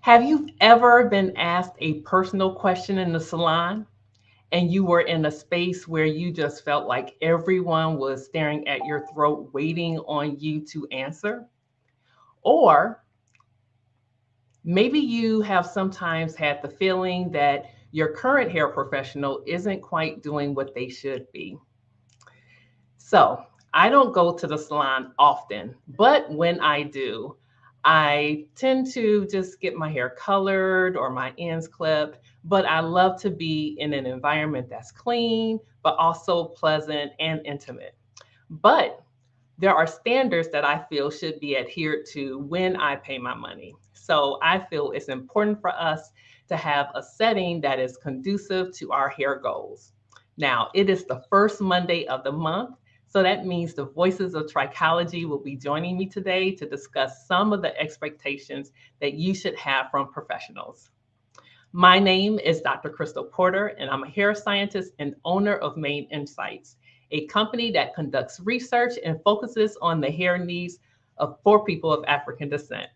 Have you ever been asked a personal question in the salon and you were in a space where you just felt like everyone was staring at your throat, waiting on you to answer? Or maybe you have sometimes had the feeling that your current hair professional isn't quite doing what they should be. So I don't go to the salon often, but when I do, I tend to just get my hair colored or my ends clipped. But I love to be in an environment that's clean, but also pleasant and intimate. But there are standards that I feel should be adhered to when I pay my money. So I feel it's important for us to have a setting that is conducive to our hair goals. Now, it is the first Monday of the month. So that means the Voices of Trichology will be joining me today to discuss some of the expectations that you should have from professionals. My name is Dr. Crystal Porter, and I'm a hair scientist and owner of Main Insights, a company that conducts research and focuses on the hair needs of for people of African descent.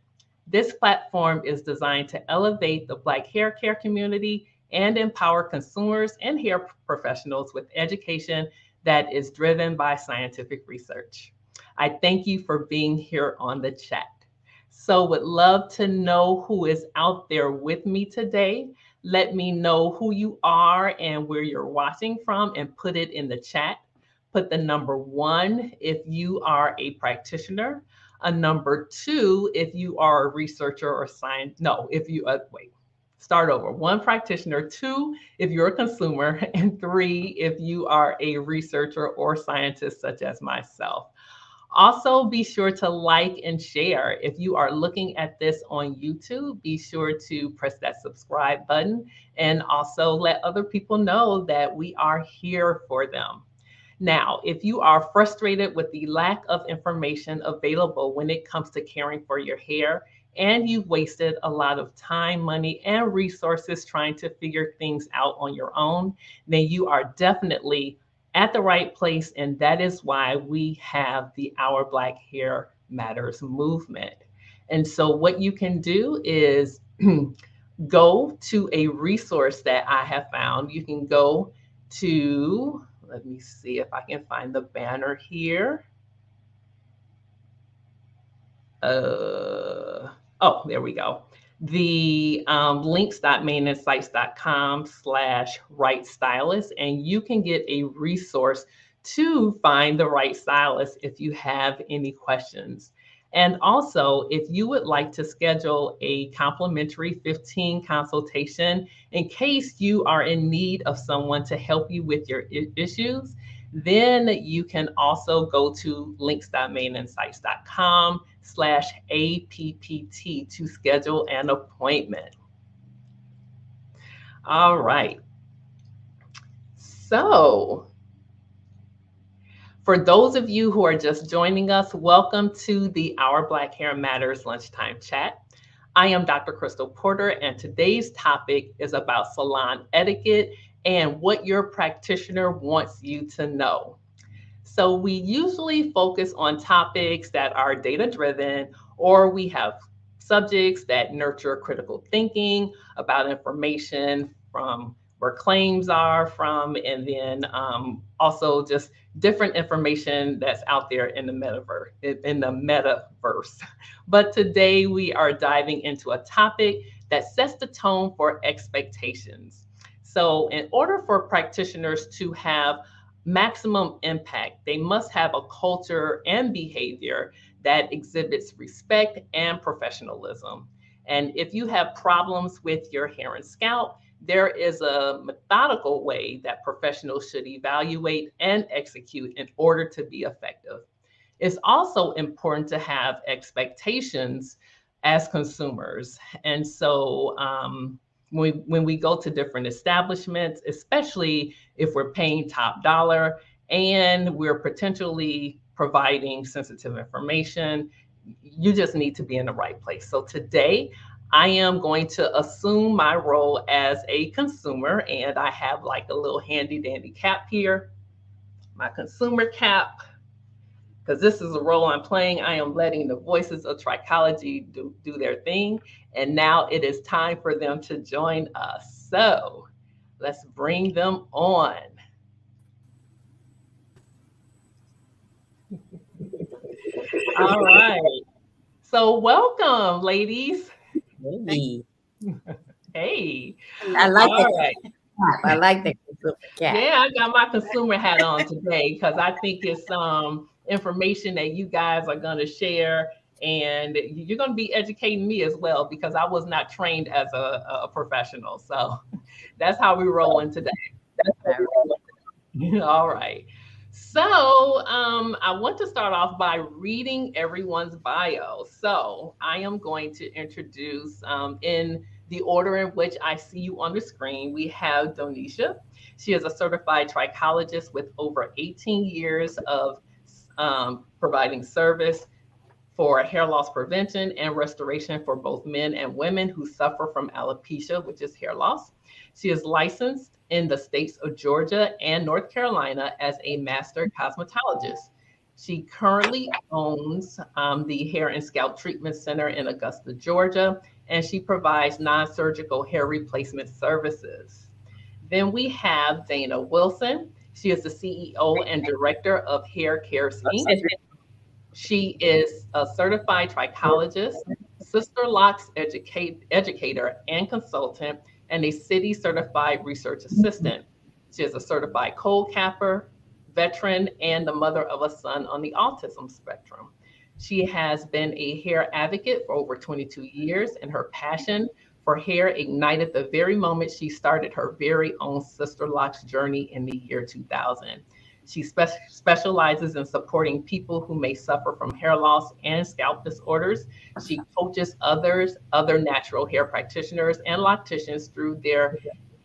This platform is designed to elevate the Black hair care community and empower consumers and hair professionals with education that is driven by scientific research. I thank you for being here on the chat. So would love to know who is out there with me today. Let me know who you are and where you're watching from and put it in the chat. Put the number 1 if you are a practitioner, a number 2 if you are a researcher or science. No, if you, wait, start over. 1 practitioner, 2 if you're a consumer, and 3 if you are a researcher or scientist such as myself. Also, be sure to like and share. If you are looking at this on YouTube, be sure to press that subscribe button and also let other people know that we are here for them. Now, if you are frustrated with the lack of information available when it comes to caring for your hair, and you've wasted a lot of time, money, and resources trying to figure things out on your own, then you are definitely at the right place. And that is why we have the Our Black Hair Matters movement. And so what you can do is go to a resource that I have found. You can go to, let me see if I can find the banner here. Oh, there we go. The links.maininsights.com/right stylist, and you can get a resource to find the right stylist if you have any questions. And also, if you would like to schedule a complimentary 15 consultation in case you are in need of someone to help you with your issues, then you can also go to links.maininsights.com/APPT to schedule an appointment. All right. So, for those of you who are just joining us, welcome to the Our Black Hair Matters Lunchtime Chat. I am Dr. Crystal Porter, and today's topic is about salon etiquette and what your practitioner wants you to know. So we usually focus on topics that are data-driven, or we have subjects that nurture critical thinking about information from where claims are from, and then also just different information that's out there in the metaverse. But today we are diving into a topic that sets the tone for expectations. So in order for practitioners to have maximum impact, they must have a culture and behavior that exhibits respect and professionalism. And if you have problems with your hair and scalp, there is a methodical way that professionals should evaluate and execute in order to be effective. It's also important to have expectations as consumers. And so when we go to different establishments, especially if we're paying top dollar and we're potentially providing sensitive information, you just need to be in the right place. So today, I am going to assume my role as a consumer, and I have like a little handy dandy cap here, my consumer cap. because this is a role I'm playing. I am letting the voices of trichology do their thing. And now it is time for them to join us. So let's bring them on. All right. So welcome, ladies. Maybe. Hey. I like All that. right. I like that cat. Yeah, I got my consumer hat on today because I think it's information that you guys are going to share, and you're going to be educating me as well because I was not trained as a professional. So that's how we rolling today. All right. So I want to start off by reading everyone's bio. So I am going to introduce in the order in which I see you on the screen. We have Donisha. She is a certified trichologist with over 18 years of providing service for hair loss prevention and restoration for both men and women who suffer from alopecia, which is hair loss. She is licensed in the states of Georgia and North Carolina as a master cosmetologist. She currently owns the Hair and Scalp Treatment Center in Augusta, Georgia, and she provides non-surgical hair replacement services. Then we have Dana Wilson. She is the CEO and director of Hair Cares Inc. She is a certified trichologist, Sister Locks educator and consultant, and a city certified research assistant. She is a certified cold capper, veteran, and the mother of a son on the autism spectrum. She has been a hair advocate for over 22 years, and her passion for hair ignited the very moment she started her very own Sister Locks journey in the year 2000. She specializes in supporting people who may suffer from hair loss and scalp disorders. She coaches other natural hair practitioners and locticians through their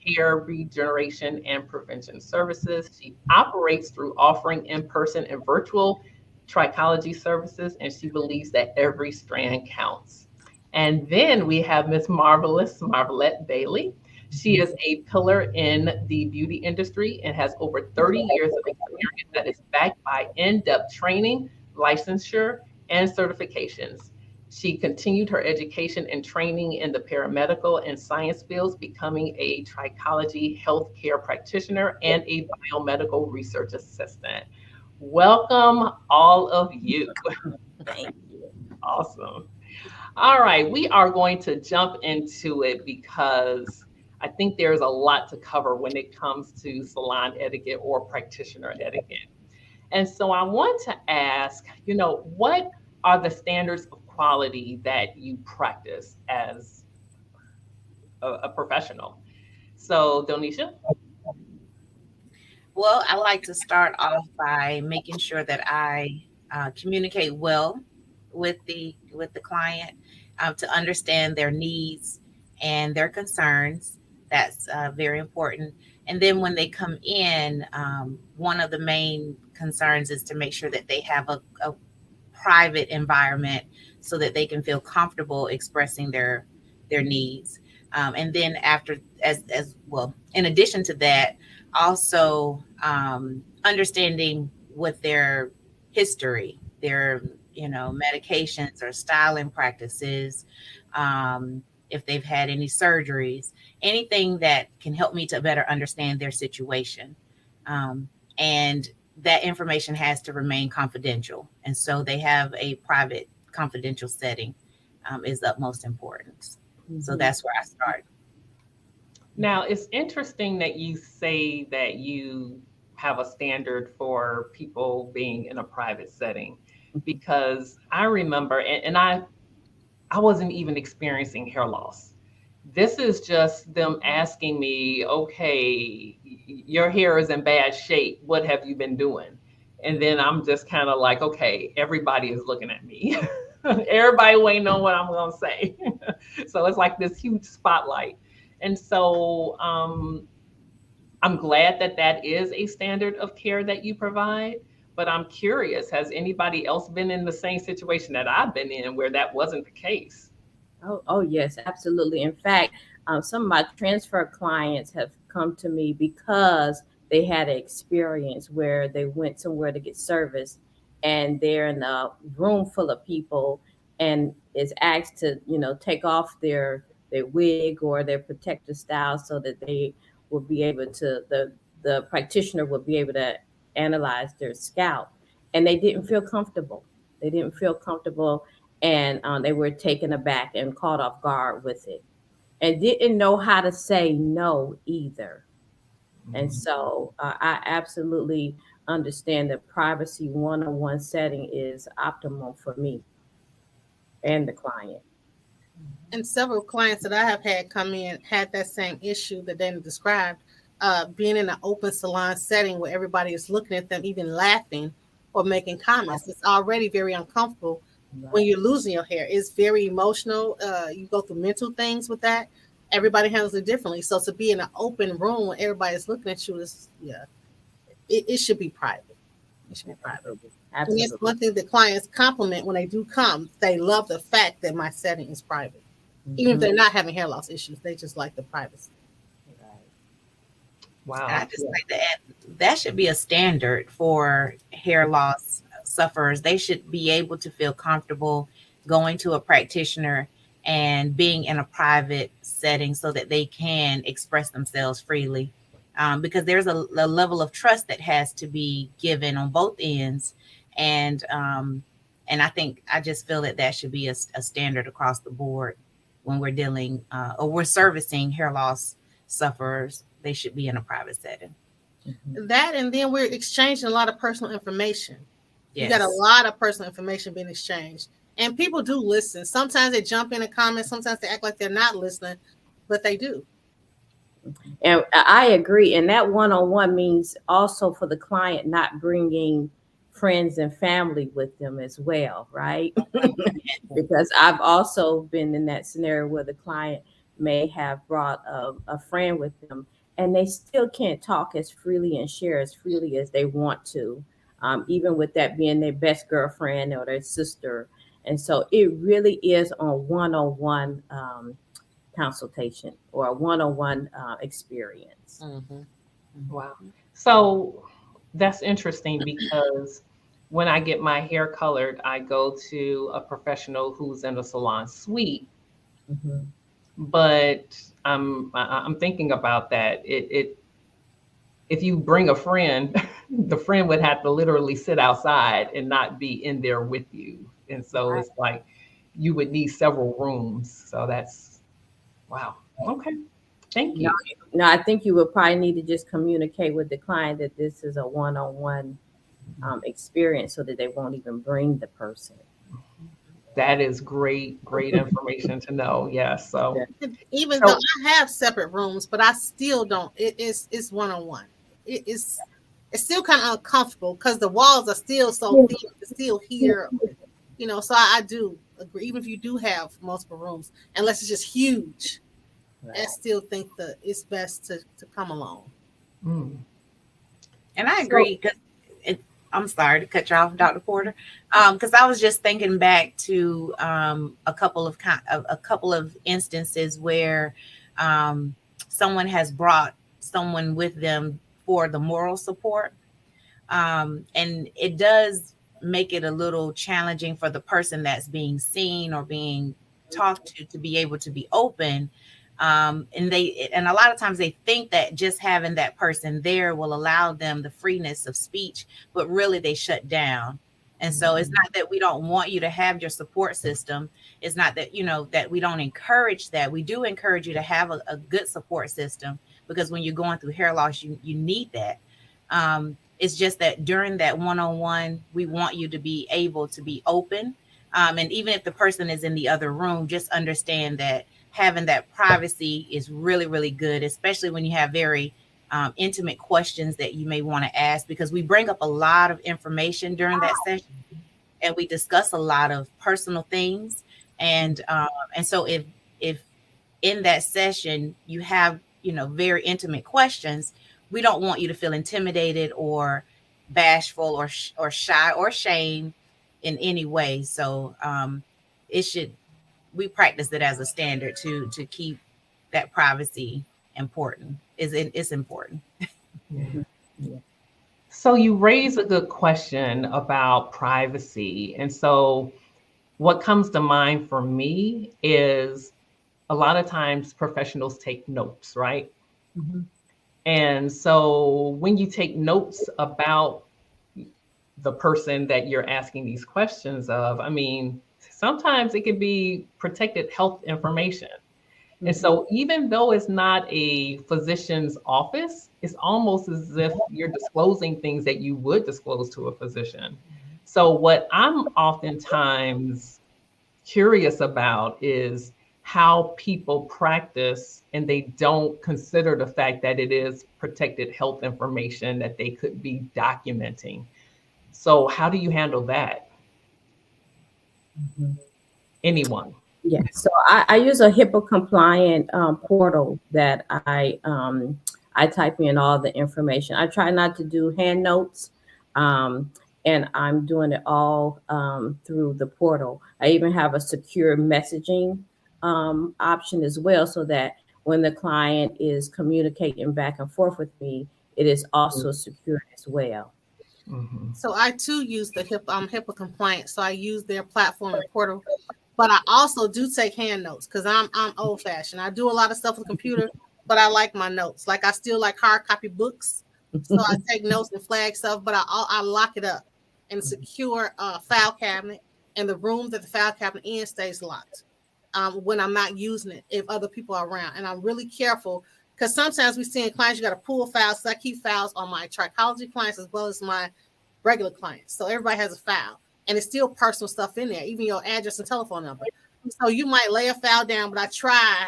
hair regeneration and prevention services. She operates through offering in-person and virtual trichology services, and she believes that every strand counts. And then we have Miss Marvelette Bailey. She is a pillar in the beauty industry and has over 30 years of experience that is backed by in-depth training, licensure, and certifications. She continued her education and training in the paramedical and science fields, becoming a trichology healthcare practitioner and a biomedical research assistant. Welcome, all of you. Thank you. Awesome. All right, we are going to jump into it because I think there's a lot to cover when it comes to salon etiquette or practitioner etiquette. And so I want to ask, what are the standards of quality that you practice as a professional? So, Donisha? Well, I like to start off by making sure that I communicate well with the client to understand their needs and their concerns. That's very important. And then when they come in, one of the main concerns is to make sure that they have a private environment so that they can feel comfortable expressing their needs. And then after, as well, in addition to that, also understanding what their history, their medications or styling practices, if they've had any surgeries, anything that can help me to better understand their situation. And that information has to remain confidential. And so they have a private confidential setting is utmost importance. Mm-hmm. So that's where I start. Now, it's interesting that you say that you have a standard for people being in a private setting, because I remember, and I wasn't even experiencing hair loss. This is just them asking me, okay, your hair is in bad shape. What have you been doing? And then I'm just kind of like, okay, everybody is looking at me. Everybody waiting on what I'm going to say. So it's like this huge spotlight. And so I'm glad that that is a standard of care that you provide. But I'm curious, has anybody else been in the same situation that I've been in where that wasn't the case? Oh yes, absolutely. In fact, some of my transfer clients have come to me because they had an experience where they went somewhere to get service and they're in a room full of people and is asked to, take off their wig or their protective style so that they will be able to, the practitioner will be able to analyze their scalp. And they didn't feel comfortable. They didn't feel comfortable, and they were taken aback and caught off guard with it, and didn't know how to say no either. And so I absolutely understand that privacy one-on-one setting is optimal for me and the client. And several clients that I have had come in had that same issue that Dana described, being in an open salon setting where everybody is looking at them, even laughing or making comments. It's already very uncomfortable when you're losing your hair. It's very emotional. You go through mental things with that. Everybody handles it differently. So to be in an open room when everybody's looking at you is, it should be private. It should be private. Absolutely. And that's one thing the clients compliment when they do come. They love the fact that my setting is private. Even if they're not having hair loss issues, they just like the privacy. Wow. And I just like to add, that should be a standard for hair loss sufferers. They should be able to feel comfortable going to a practitioner and being in a private setting so that they can express themselves freely. Because there's a level of trust that has to be given on both ends. And I just feel that should be a standard across the board when we're dealing or we're servicing hair loss sufferers. They should be in a private setting. That, and then we're exchanging a lot of personal information. Yes. You got a lot of personal information being exchanged. And people do listen. Sometimes they jump in and comment. Sometimes they act like they're not listening, but they do. And I agree. And that one-on-one means also for the client not bringing friends and family with them as well, right? Because I've also been in that scenario where the client may have brought a friend with them, and they still can't talk as freely and share as freely as they want to, even with that being their best girlfriend or their sister. And so it really is on one-on-one consultation or a one-on-one experience. Wow. So that's interesting because when I get my hair colored, I go to a professional who's in a salon suite. But I'm thinking about that. If you bring a friend, the friend would have to literally sit outside and not be in there with you. And so it's like you would need several rooms. So that's wow. Okay. Thank you. No, I think you would probably need to just communicate with the client that this is a one-on-one experience so that they won't even bring the person. That is great information to know. Yes. So even though I have separate rooms, but I still don't. It's one-on-one. It's still kind of uncomfortable because the walls are still so thin. It's still here, So I do agree. Even if you do have multiple rooms, unless it's just huge, I still think that it's best to come along. And I agree because I'm sorry to cut you off, Dr. Porter, because I was just thinking back to a couple of instances where someone has brought someone with them for the moral support, and it does make it a little challenging for the person that's being seen or being talked to be able to be open. And a lot of times they think that just having that person there will allow them the freeness of speech, but really they shut down. And so it's not that we don't want you to have your support system. It's not that, that we don't encourage that. We do encourage you to have a good support system, because when you're going through hair loss, you need that. It's just that during that one-on-one, we want you to be able to be open. And even if the person is in the other room, just understand that having that privacy is really, really good, especially when you have very intimate questions that you may want to ask, because we bring up a lot of information during that session and we discuss a lot of personal things. And so if in that session you have, very intimate questions, we don't want you to feel intimidated or bashful or shy or shame in any way. So we practice it as a standard to keep that privacy important. It's important. So you raise a good question about privacy. And so what comes to mind for me is a lot of times professionals take notes, right? Mhm. And so when you take notes about the person that you're asking these questions of, I mean, sometimes it can be protected health information. And so even though it's not a physician's office, it's almost as if you're disclosing things that you would disclose to a physician. So what I'm oftentimes curious about is how people practice and they don't consider the fact that it is protected health information that they could be documenting. So how do you handle that? Mhm. Anyone? Yeah, so I use a HIPAA compliant portal that I type in all the information. I try not to do hand notes, um, and I'm doing it all through the portal. I even have a secure messaging option as well, so that when the client is communicating back and forth with me, it is also secure as well. Mhm. So I too use the HIPAA compliant. So I use their platform and portal, but I also do take hand notes because I'm old fashioned. I do a lot of stuff with the computer, but I like my notes. Like I still like hard copy books, so I take notes and flag stuff. But I lock it up in secure file cabinet, and the room that the file cabinet in stays locked when I'm not using it if other people are around. And I'm really careful because sometimes we see in clients you got to pull files. So I keep files on my trichology clients as well as my regular clients. So everybody has a file and it's still personal stuff in there, even your address and telephone number. So you might lay a file down, but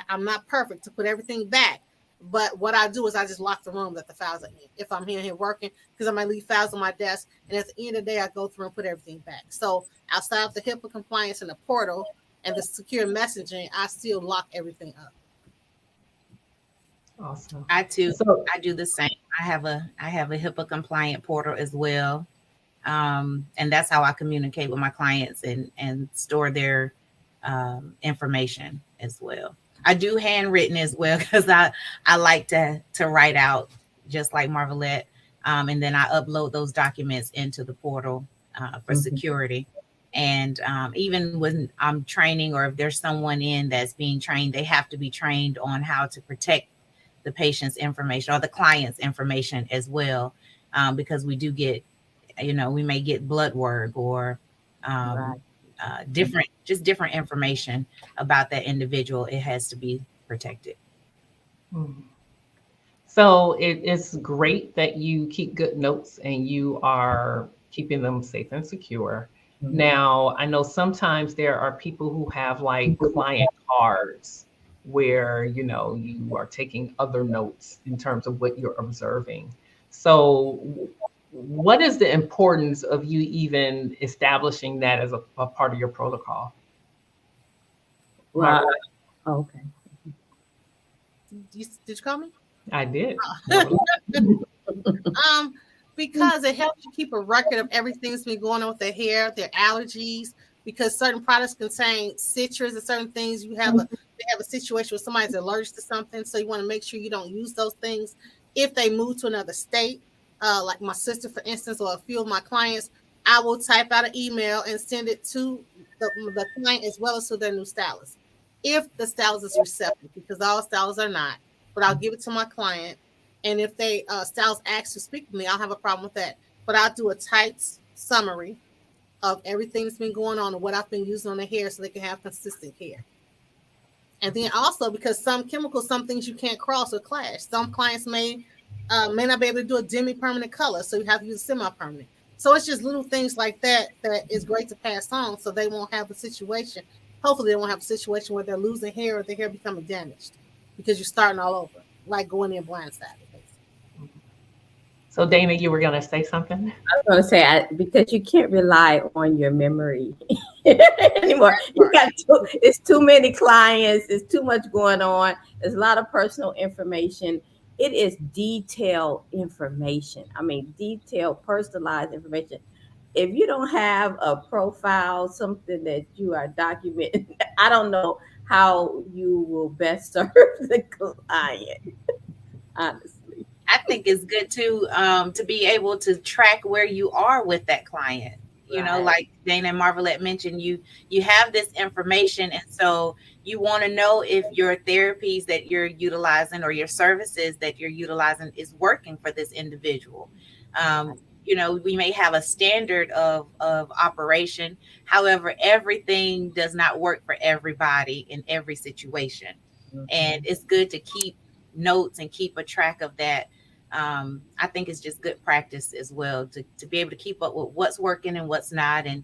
I'm not perfect to put everything back. But what I do is I just lock the room that the files are in. If I'm here working, because I might leave files on my desk. And at the end of the day, I go through and put everything back. So outside of the HIPAA compliance and the portal and the secure messaging, I still lock everything up. Awesome. I too, So I do the same. I have a HIPAA compliant portal as well. And that's how I communicate with my clients and store their information as well. I do handwritten as well because I like to write out just like Marvelette, and then I upload those documents into the portal for security. And even when I'm training, or if there's someone in that's being trained, they have to be trained on how to protect the patient's information or the client's information as well, because we do get, we may get blood work or Right. different information about that individual. It has to be protected. mhm. So it's great that you keep good notes and you are keeping them safe and secure. Mhm. Now, I know sometimes there are people who have like client cards where, you are taking other notes in terms of what you're observing. So, what is the importance of you even establishing that as a part of your protocol? Well, Margaret, okay. Did you call me? I did. Margaret. Because it helps you keep a record of everything that's been going on with their hair, their allergies, because certain products contain citrus and certain things they have a situation where somebody's allergic to something. So you want to make sure you don't use those things. If they move to another state, like my sister, for instance, or a few of my clients, I will type out an email and send it to the client as well as to their new stylist. If the stylist is receptive, because all stylists are not, but I'll give it to my client, and if they styles ask to speak to me, I'll have a problem with that. But I'll do a tight summary of everything that's been going on and what I've been using on the hair so they can have consistent hair. And then also because some chemicals, some things you can't cross or clash. Some clients may not be able to do a demi-permanent color, so you have to use a semi-permanent. So it's just little things like that that is great to pass on so they won't have a situation. Hopefully they won't have a situation where they're losing hair or their hair becoming damaged because you're starting all over, like going in blindsided. So, Dana, you were going to say something? I was going to say, because you can't rely on your memory anymore. It's too many clients. It's too much going on. There's a lot of personal information. It is detailed information. I mean, detailed, personalized information. If you don't have a profile, something that you are documenting, I don't know how you will best serve the client, honestly. I think it's good to be able to track where you are with that client. You know, Right. like Dana and Marvelette mentioned, you have this information, and so you want to know if your therapies that you're utilizing or your services that you're utilizing is working for this individual. You know, we may have a standard of operation. However, everything does not work for everybody in every situation, and Mhm. it's good to keep notes and keep a track of that. I think it's just good practice as well to be able to keep up with what's working and what's not, and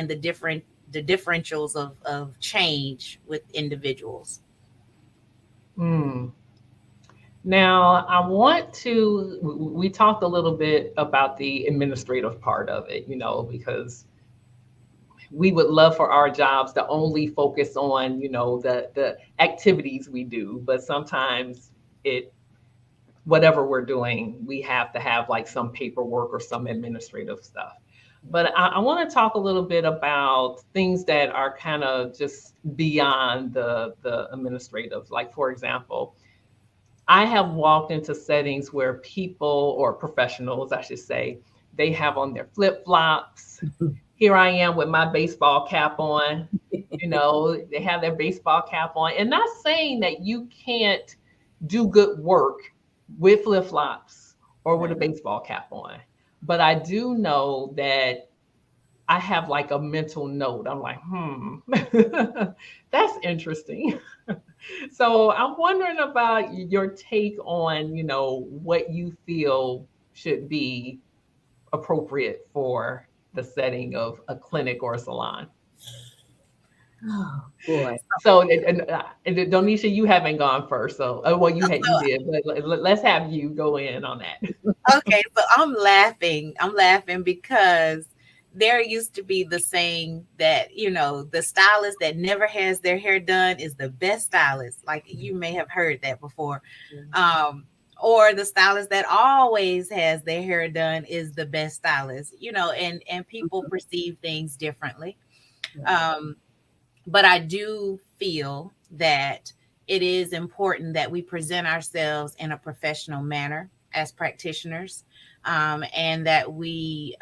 the differentials of change with individuals. Hmm. Now, I want to, we talked a little bit about the administrative part of it, because we would love for our jobs to only focus on, the activities we do, but sometimes it, whatever we're doing, we have to have like some paperwork or some administrative stuff. But I want to talk a little bit about things that are kind of just beyond the administrative. Like, for example, I have walked into settings where people, or professionals, I should say, they have on their flip flops. Here I am with my baseball cap on. They have their baseball cap on. And not saying that you can't do good work with flip flops or with a baseball cap on. But I do know that I have like a mental note. I'm like, that's interesting. So I'm wondering about your take on, what you feel should be appropriate for the setting of a clinic or a salon. Oh boy. So, and Donisha, you haven't gone first. So, well, you did, but let's have you go in on that. Okay, so I'm laughing. I'm laughing because there used to be the saying that, the stylist that never has their hair done is the best stylist. Like you may have heard that before. Um, or the stylist that always has their hair done is the best stylist, and people perceive things differently. Um, but I do feel that it is important that we present ourselves in a professional manner as practitioners, and that we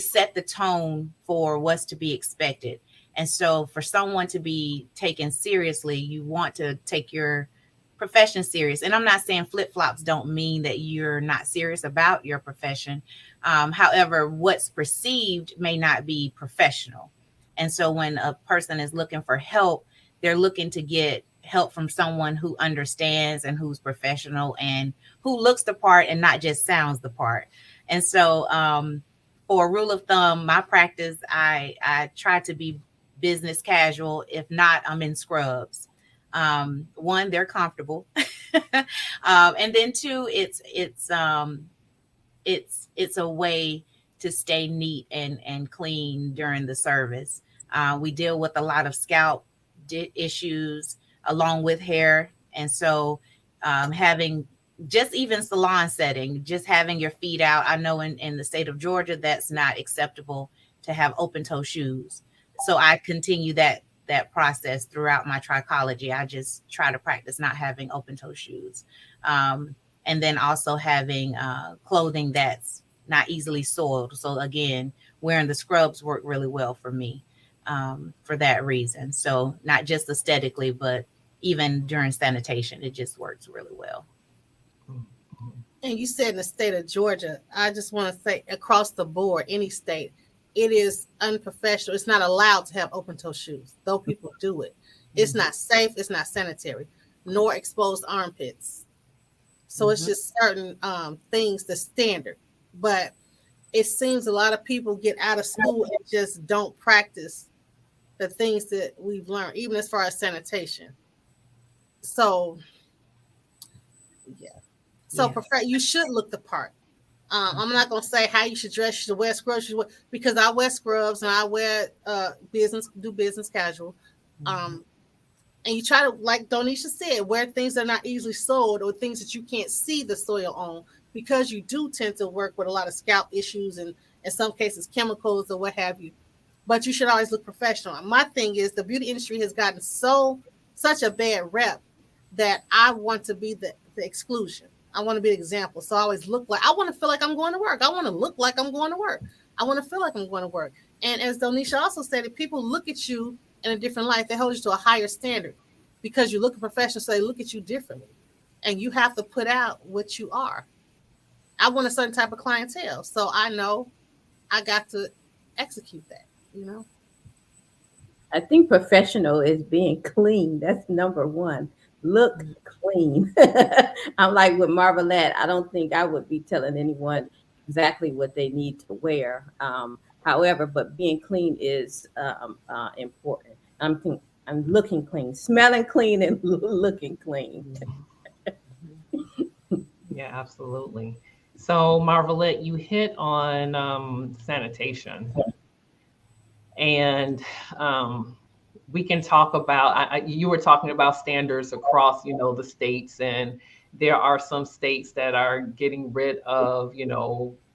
set the tone for what's to be expected. And so for someone to be taken seriously, you want to take your profession serious. And I'm not saying flip-flops don't mean that you're not serious about your profession. However, what's perceived may not be professional. And so when a person is looking for help, they're looking to get help from someone who understands and who's professional and who looks the part and not just sounds the part. And so, for a rule of thumb, my practice, I try to be business casual. If not, I'm in scrubs. One, they're comfortable, and then two, it's a way to stay neat and clean during the service. We deal with a lot of scalp issues along with hair, and so having just even salon setting, just having your feet out. I know in the state of Georgia, that's not acceptable to have open toe shoes. So I continue that process throughout my trichology. I just try to practice not having open toe shoes. And then also having clothing that's not easily soiled. So again, wearing the scrubs work really well for me for that reason. So not just aesthetically, but even during sanitation, it just works really well. And you said in the state of Georgia, I just want to say across the board, any state, it is unprofessional. It's not allowed to have open toe shoes, though people do it. It's not safe. It's not sanitary, nor exposed armpits. So it's just certain things, the standard. But it seems a lot of people get out of school and just don't practice the things that we've learned, even as far as sanitation. So, yeah. So you should look the part. I'm not going to say how you should dress. You should wear scrubs. Because I wear scrubs and I wear do business casual. And you try to, like Donisha said, wear things that are not easily soiled or things that you can't see the soil on, because you do tend to work with a lot of scalp issues and in some cases chemicals or what have you. But you should always look professional. My thing is the beauty industry has gotten such a bad rep that I want to be the exclusion. I want to be an example. So I always look like, I want to feel like I'm going to work. I want to look like I'm going to work. I want to feel like I'm going to work. And as Donisha also said, if people look at you in a different light, they hold you to a higher standard because you look professional, so they look at you differently. And you have to put out what you are. I want a certain type of clientele. So I know I got to execute that, you know? I think professional is being clean. That's number one. Look clean. I'm like with Marvelette. I don't think I would be telling anyone exactly what they need to wear. However, but being clean is important. I'm looking clean, smelling clean, and looking clean. Yeah, absolutely. So, Marvelette, you hit on sanitation, and we can talk about. You were talking about standards across, the states, and there are some states that are getting rid of,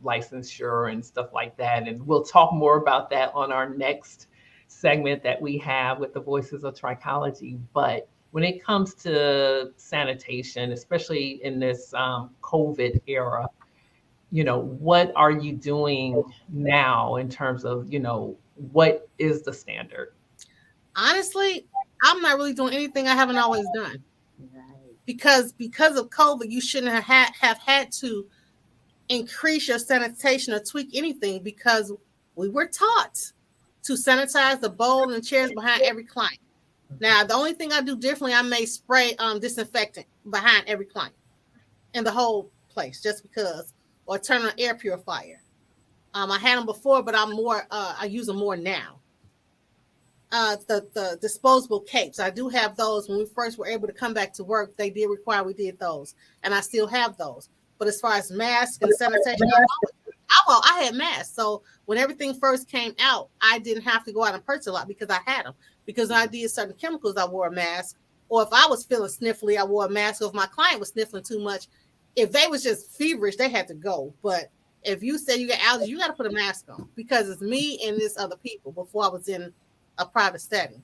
licensure and stuff like that. And we'll talk more about that on our next segment that we have with the Voices of Trichology. But when it comes to sanitation, especially in this COVID era, what are you doing now in terms of, what is the standard? Honestly, I'm not really doing anything I haven't always done. Right. Because of COVID, you shouldn't have had to increase your sanitation or tweak anything because we were taught to sanitize the bowl and chairs behind every client. Now, the only thing I do differently, I may spray disinfectant behind every client in the whole place just because, or turn on air purifier. I had them before, but I use them more now. The disposable capes, I do have those. When we first were able to come back to work, they did require we did those, and I still have those. But as far as masks and sanitation, I had masks. So when everything first came out, I didn't have to go out and purchase a lot because I had them. Because when I did certain chemicals, I wore a mask. Or if I was feeling sniffly, I wore a mask. Or if my client was sniffling too much, if they was just feverish, they had to go. But if you say you got allergies, you got to put a mask on because it's me and this other people before I was in a private setting.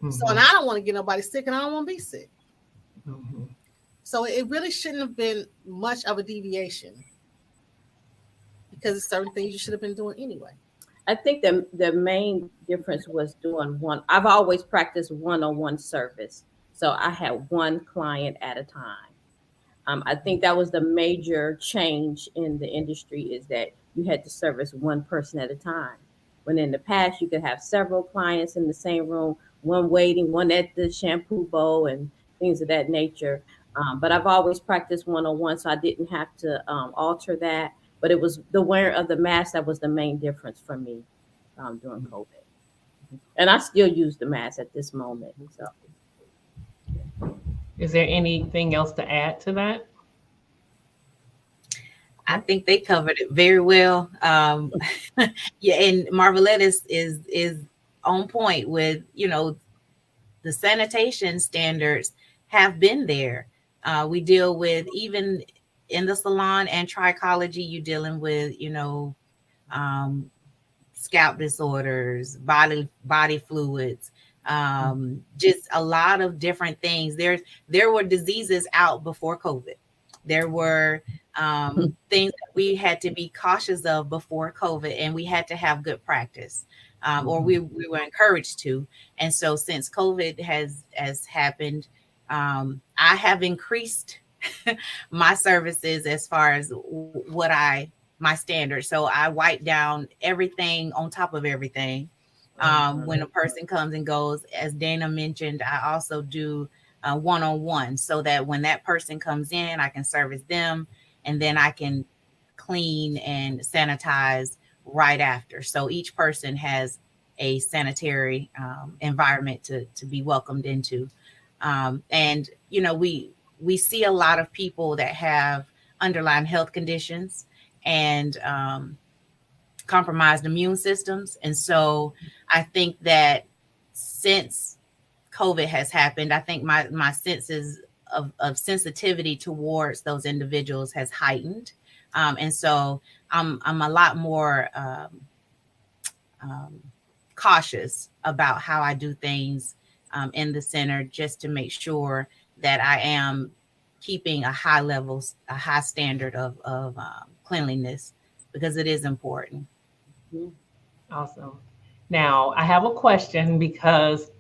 Mm-hmm. So, and I don't want to get nobody sick and I don't want to be sick. Mm-hmm. So it really shouldn't have been much of a deviation because it's certain things you should have been doing anyway. I think the main difference was doing one. I've always practiced one-on-one service. So I had one client at a time. I think that was the major change in the industry is that you had to service one person at a time. When in the past, you could have several clients in the same room, one waiting, one at the shampoo bowl and things of that nature. But I've always practiced one-on-one, so I didn't have to alter that. But it was the wearing of the mask that was the main difference for me during COVID. And I still use the mask at this moment. So, is there anything else to add to that? I think they covered it very well. Yeah, and Marvelette is on point with, the sanitation standards have been there. We deal with, even in the salon and trichology, you dealing with, scalp disorders, body fluids, just a lot of different things. There were diseases out before COVID. There were things that we had to be cautious of before COVID, and we had to have good practice, or we were encouraged to. And so since COVID has happened, I have increased my services as far as my standards. So I wipe down everything on top of everything. When a person comes and goes, as Dana mentioned, I also do one-on-one so that when that person comes in, I can service them and then I can clean and sanitize right after. So each person has a sanitary environment to be welcomed into. And, we see a lot of people that have underlying health conditions and compromised immune systems. And so I think that since COVID has happened, I think my senses of sensitivity towards those individuals has heightened. And so I'm a lot more cautious about how I do things in the center, just to make sure that I am keeping a high standard of cleanliness, because it is important. Awesome. Now, I have a question because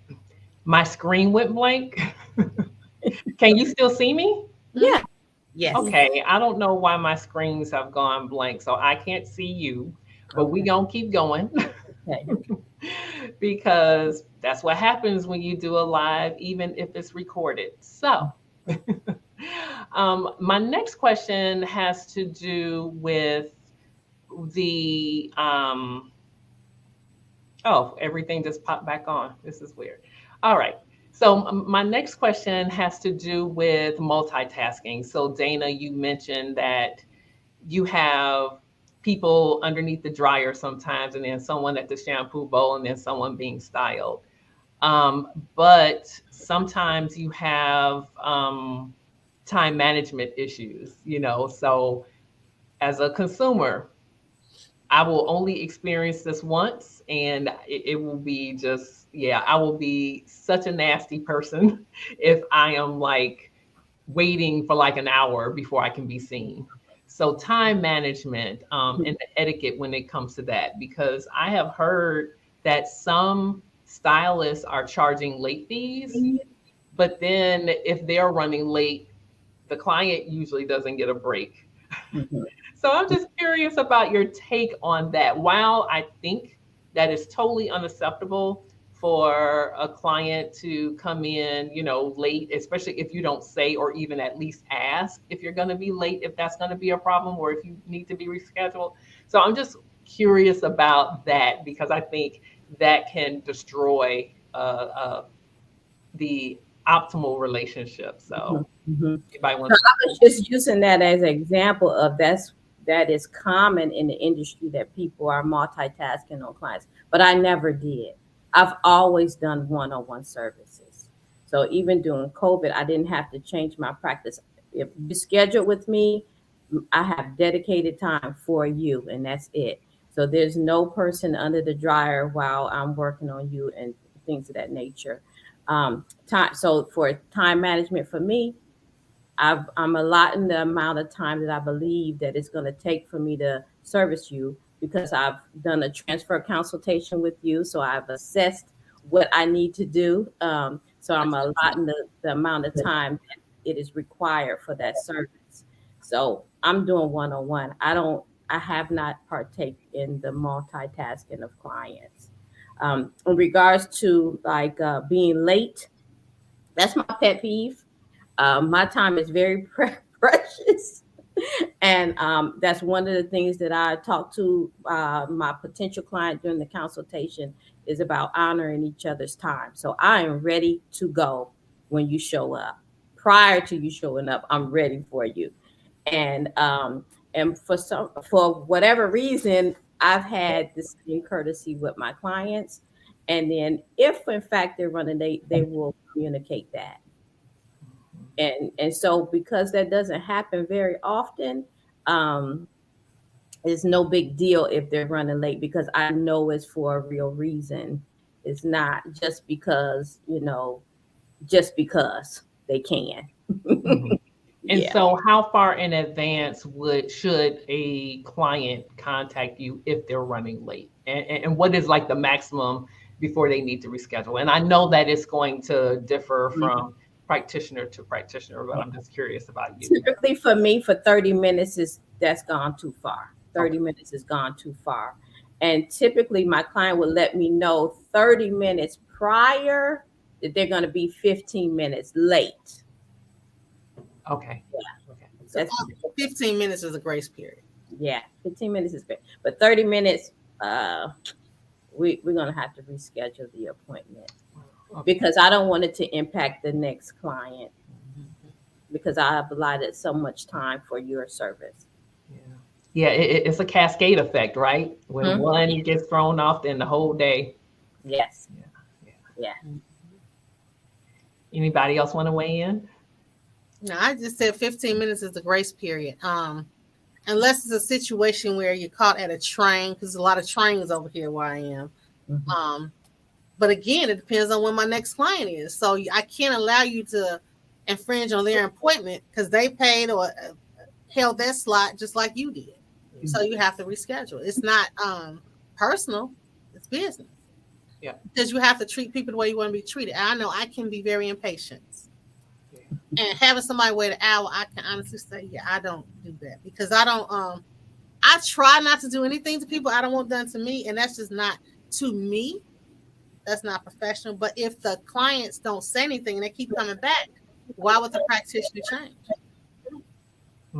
my screen went blank. Can you still see me? Yeah. Yes. Okay. I don't know why my screens have gone blank, so I can't see you, but we gonna keep going. Okay. Because that's what happens when you do a live, even if it's recorded. So, my next question has to do with the oh, everything just popped back on. This is weird. All right. So my next question has to do with multitasking. So Dana, you mentioned that you have people underneath the dryer sometimes, and then someone at the shampoo bowl, and then someone being styled. But sometimes you have time management issues, so as a consumer, I will only experience this once, and it will be just, I will be such a nasty person if I am like waiting for like an hour before I can be seen. So time management and the etiquette when it comes to that, because I have heard that some stylists are charging late fees, but then if they're running late, the client usually doesn't get a break. So I'm just curious about your take on that. While I think that is totally unacceptable for a client to come in, late, especially if you don't say or even at least ask if you're going to be late, if that's going to be a problem or if you need to be rescheduled. So I'm just curious about that, because I think that can destroy the optimal relationship. So anybody wants I was just using that as an example of that is common in the industry, that people are multitasking on clients, but I never did. I've always done one-on-one services. So even during COVID, I didn't have to change my practice. If you schedule with me, I have dedicated time for you, and that's it. So there's no person under the dryer while I'm working on you and things of that nature. So for time management for me, I'm allotting the amount of time that I believe that it's going to take for me to service you, because I've done a transfer consultation with you. So I've assessed what I need to do. So I'm allotting the amount of time that it is required for that service. So I'm doing one-on-one. I have not partake in the multitasking of clients. In regards to like being late, that's my pet peeve. My time is very precious. And that's one of the things that I talk to my potential client during the consultation, is about honoring each other's time. So I am ready to go when you show up. Prior to you showing up, I'm ready for you. And for whatever reason, I've had the same courtesy with my clients. And then if in fact they're running late, they will communicate that. And so because that doesn't happen very often, it's no big deal if they're running late, because I know it's for a real reason. It's not just because, just because they can. And so how far in advance should a client contact you if they're running late? And what is like the maximum before they need to reschedule? And I know that it's going to differ from practitioner to practitioner, but I'm just curious about you. Typically for me, for 30 minutes that's gone too far. 30 minutes has gone too far. And typically my client will let me know 30 minutes prior that they're going to be 15 minutes late. Okay. Yeah. Okay. So 15 minutes is a grace period. Yeah, 15 minutes is great. But 30 minutes, we're going to have to reschedule the appointment. Because I don't want it to impact the next client, because I have allotted so much time for your service. Yeah, it's a cascade effect, right? When one gets thrown off, then the whole day. Yes. Yeah. Anybody else want to weigh in? No, I just said 15 minutes is the grace period. Unless it's a situation where you're caught at a train, because a lot of trains over here where I am. But again, it depends on when my next client is. So I can't allow you to infringe on their appointment because they paid or held their slot just like you did. So you have to reschedule. It's not personal, it's business. Yeah. Because you have to treat people the way you want to be treated. I know I can be very impatient. And having somebody wait an hour, I can honestly say, yeah, I don't do that because I don't I try not to do anything to people I don't want done to me, and that's just not to me. That's not professional. But if the clients don't say anything and they keep coming back, why would the practitioner change?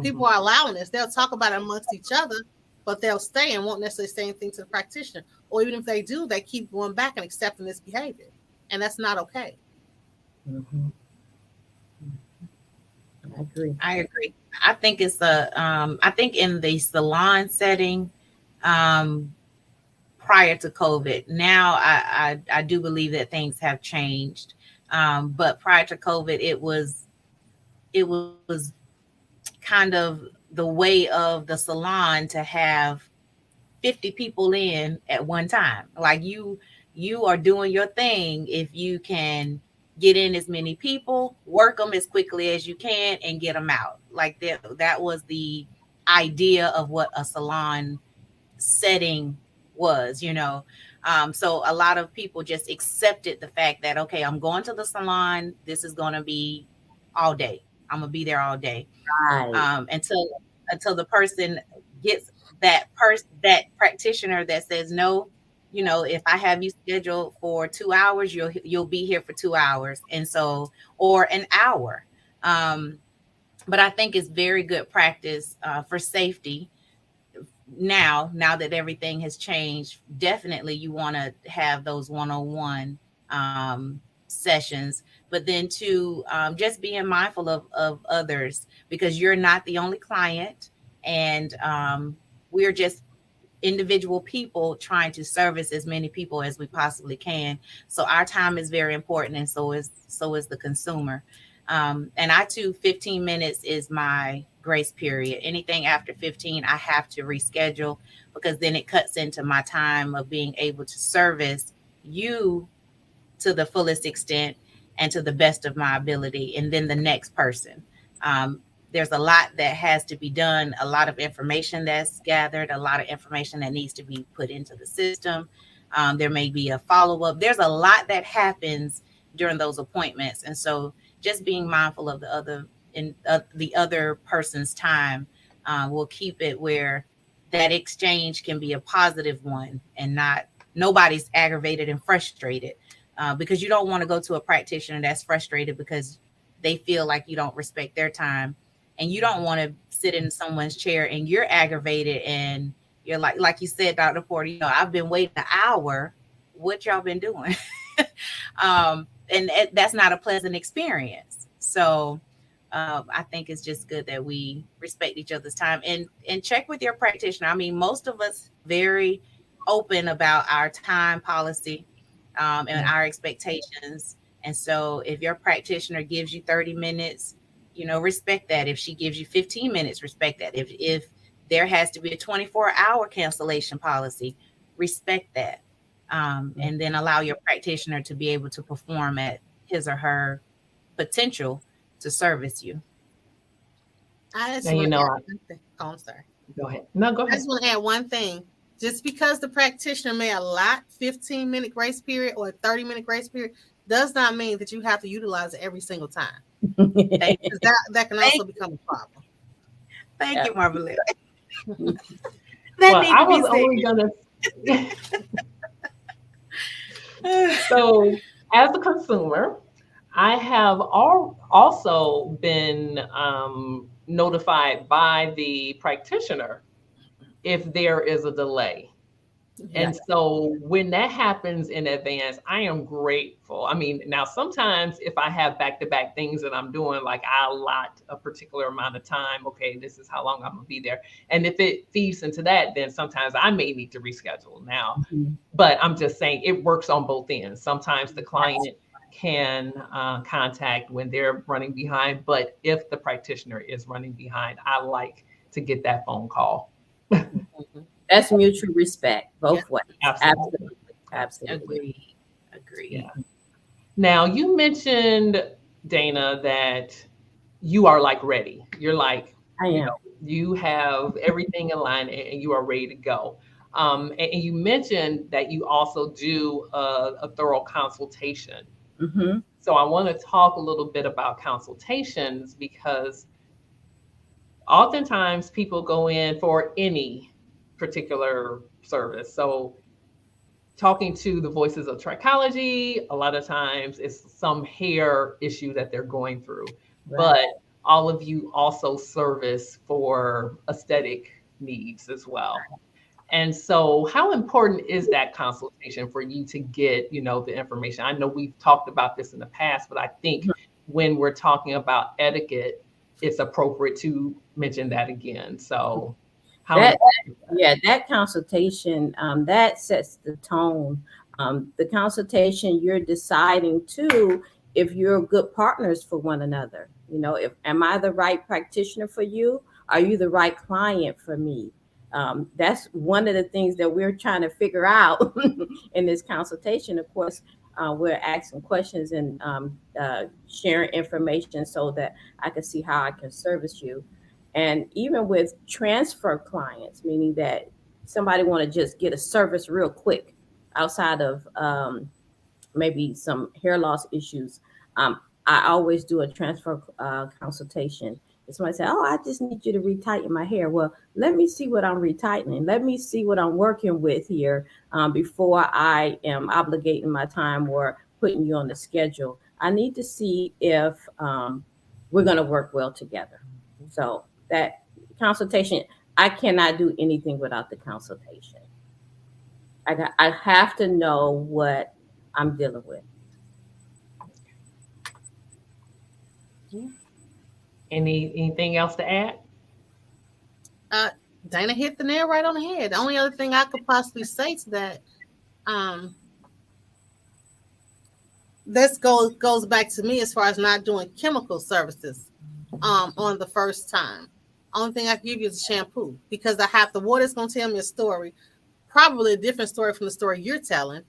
People are allowing this. They'll talk about it amongst each other, but they'll stay and won't necessarily say anything to the practitioner. Or even if they do, they keep going back and accepting this behavior. And that's not okay. Mm-hmm. I agree. I think it's I think in the salon setting, prior to COVID, now I do believe that things have changed. But prior to COVID, it was kind of the way of the salon to have 50 people in at one time. Like you are doing your thing if you can get in as many people, work them as quickly as you can, and get them out. Like that was the idea of what a salon setting was, you know. So a lot of people just accepted the fact that, okay, I'm going to the salon. This is going to be all day. I'm going to be there all day. Right. Until the person gets that practitioner that says, no, you know, if I have you scheduled for 2 hours, you'll be here for 2 hours. And so, or an hour. But I think it's very good practice for safety. Now that everything has changed, definitely you want to have those one-on-one sessions, but then to just being mindful of others, because you're not the only client, and we're just individual people trying to service as many people as we possibly can. So our time is very important, and so is the consumer. And I too, 15 minutes is my grace period. Anything after 15, I have to reschedule, because then it cuts into my time of being able to service you to the fullest extent and to the best of my ability, and then the next person. There's a lot that has to be done, a lot of information that's gathered, a lot of information that needs to be put into the system. There may be a follow-up. There's a lot that happens during those appointments. And so just being mindful of the other person's time will keep it where that exchange can be a positive one, and nobody's aggravated and frustrated, because you don't want to go to a practitioner that's frustrated because they feel like you don't respect their time. And you don't want to sit in someone's chair and you're aggravated and you're like you said, Dr. Porter, you know, I've been waiting an hour. What y'all been doing? And that's not a pleasant experience. So I think it's just good that we respect each other's time and check with your practitioner. I mean, most of us very open about our time policy and our expectations. And so if your practitioner gives you 30 minutes, you know, respect that. If she gives you 15 minutes, respect that. If there has to be a 24-hour cancellation policy, respect that. And then allow your practitioner to be able to perform at his or her potential to service you. I just And you know, I'm sorry. Go ahead. No, go I ahead. just want to add one thing. Just because the practitioner may allot 15-minute grace period or a 30-minute grace period does not mean that you have to utilize it every single time. That can also become a problem. Thank you, Marvelette. Well, I was only gonna. So, as a consumer, I have also been notified by the practitioner if there is a delay. And so when that happens in advance, I am grateful. I mean, now sometimes if I have back-to-back things that I'm doing, like I allot a particular amount of time, okay, this is how long I'm gonna be there. And if it feeds into that, then sometimes I may need to reschedule now. But I'm just saying it works on both ends. Sometimes the client can contact when they're running behind, but if the practitioner is running behind, I like to get that phone call. That's mutual respect both ways. Absolutely. Absolutely. Agree. Yeah. Now, you mentioned Dana, that you are like ready. You're like, I you am. know, you have everything in line and you are ready to go. And you mentioned that you also do a thorough consultation. Mm-hmm. So I want to talk a little bit about consultations because oftentimes people go in for any particular service. So talking to the voices of trichology, a lot of times it's some hair issue that they're going through. Right. But all of you also service for aesthetic needs as well. And so how important is that consultation for you to get, the information? I know we've talked about this in the past, but I think when we're talking about etiquette, it's appropriate to mention that again. So how That important is that? yeah, that consultation that sets the tone. The consultation, you're deciding too if you're good partners for one another. If am I the right practitioner for you? Are you the right client for me? That's one of the things that we're trying to figure out in this consultation. Of course, we're asking questions and sharing information so that I can see how I can service you. And even with transfer clients, meaning that somebody want to just get a service real quick outside of maybe some hair loss issues, I always do a transfer consultation. If somebody say, "Oh, I just need you to retighten my hair," well, let me see what I'm retightening. Let me see what I'm working with here before I am obligating my time or putting you on the schedule. I need to see if we're going to work well together. So that consultation, I cannot do anything without the consultation. I have to know what I'm dealing with. Anything else to add? Dana hit the nail right on the head. The only other thing I could possibly say to that, this goes back to me as far as not doing chemical services on the first time. Only thing I can give you is a shampoo because the water's going to tell me a story, probably a different story from the story you're telling,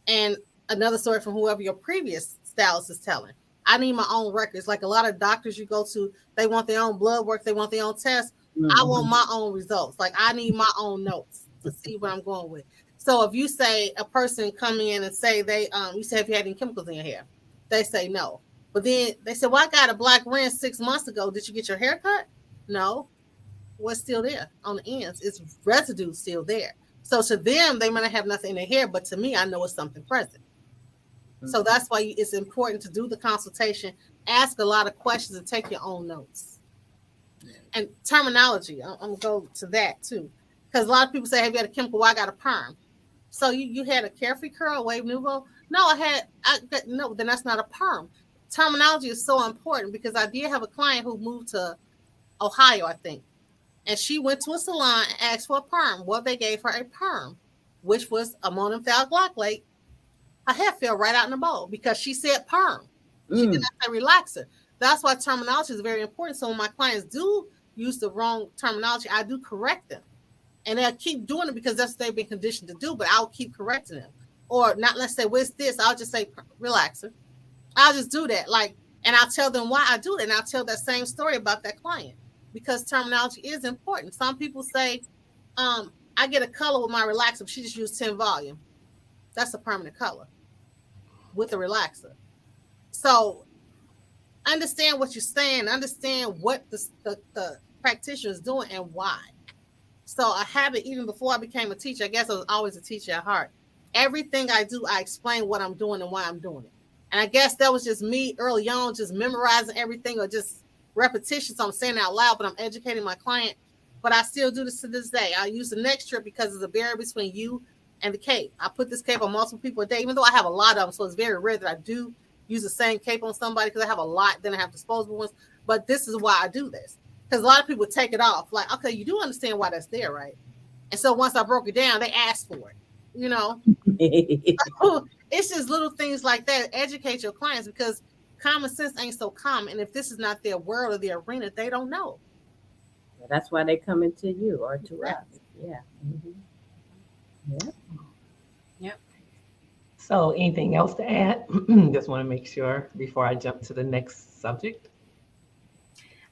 and another story from whoever your previous stylist is telling. I need my own records. Like a lot of doctors you go to, they want their own blood work, they want their own tests. I want my own results. Like I need my own notes to see what I'm going with. So if you say a person come in and say you say, have you had any chemicals in your hair? They say no. But then they say, well, I got a black rinse 6 months ago. Did you get your hair cut? No. What's still there on the ends? It's residue still there. So to them, they might not have nothing in their hair, but to me, I know it's something present. Mm-hmm. So that's why it's important to do the consultation, ask a lot of questions, and take your own notes. And terminology, I'm going to go to that too. Because a lot of people say, have you had a chemical? Well, I got a perm. So you had a carefree curl, wave nouveau? No, no, then that's not a perm. Terminology is so important because I did have a client who moved to Ohio, I think. And she went to a salon and asked for a perm. Well, they gave her a perm, which was ammonium thioglycolate. Her hair fell right out in the bowl because she said perm. She did not say relaxer. That's why terminology is very important. So when my clients do use the wrong terminology, I do correct them. And they'll keep doing it because that's what they've been conditioned to do, but I'll keep correcting them. Or not, let's say, what's this? I'll just say relaxer. I'll just do that. And I'll tell them why I do it. And I'll tell that same story about that client because terminology is important. Some people say, I get a color with my relaxer, but she just used 10 volume. That's a permanent color with a relaxer. So understand what you're saying, understand what the practitioner is doing and why. So I have it even before I became a teacher. I guess I was always a teacher at heart. Everything I do, I explain what I'm doing and why I'm doing it. And I guess that was just me early on, just memorizing everything or just repetition. So I'm saying it out loud, but I'm educating my client. But I still do this to this day. I use the neck strip because it's a barrier between you and the cape. I put this cape on multiple people a day, even though I have a lot of them. So it's very rare that I do use the same cape on somebody because I have a lot. Then I have disposable ones. But this is why I do this. Because a lot of people take it off. Like, okay, you do understand why that's there, right? And so once I broke it down, they asked for it, It's just little things like that. Educate your clients because common sense ain't so common. And if this is not their world or their arena, they don't know. That's why they come into you or to us. Yeah. Mm-hmm. Yeah. Yep. So anything else to add? Just want to make sure before I jump to the next subject.